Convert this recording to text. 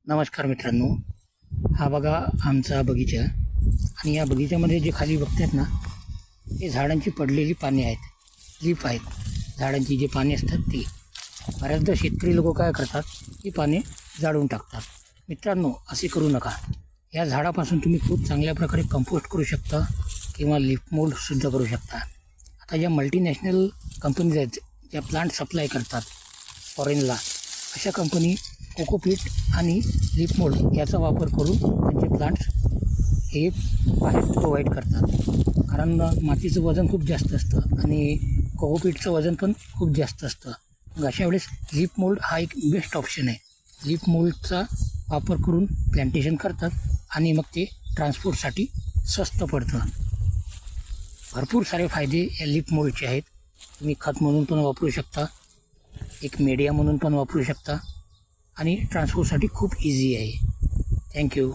नमस्कार मित्रांनो, हा बघा आमचा बगीचा. आणि या बगीच्यामध्ये जे खाली बघतात ना, हे झाडांची पडलेली पाने आहेत, लीफ आहेत. झाडांची जी पाने असतात ती बऱ्याचदा शेतकरी लोक काय करतात, ही पाने जाळून टाकतात. मित्रांनो, असे करू नका. या झाडापासून तुम्ही खूप चांगल्या प्रकारे कंपोस्ट करू शकता किंवा लीफ मोल्डसुद्धा करू शकता. आता ज्या मल्टीनॅशनल कंपनीज आहेत, ज्या प्लांट सप्लाय करतात फॉरेनला, अशा कंपनी कोकोपीट आणि लीफ मोल्ड याचा वापर करून त्यांचे प्लांट्स हे बाहेर प्रोव्हाइड करतात. कारण मातीचं वजन खूप जास्त असतं आणि कोकोपीटचं वजन पण खूप जास्त असतं. मग अशा वेळेस लीफ मोल्ड हा एक बेस्ट ऑप्शन आहे. लीफ मोल्डचा वापर करून प्लॅन्टेशन करतात आणि मग ते ट्रान्सपोर्टसाठी स्वस्त पडतं. भरपूर सारे फायदे या लीफ मोल्डचे आहेत. तुम्ही खत म्हणून पण वापरू शकता, एक मीडिया म्हणून पण वापरू शकता आणि ट्रान्सपोर्टसाठी खूप इझी आहे. थँक्यू.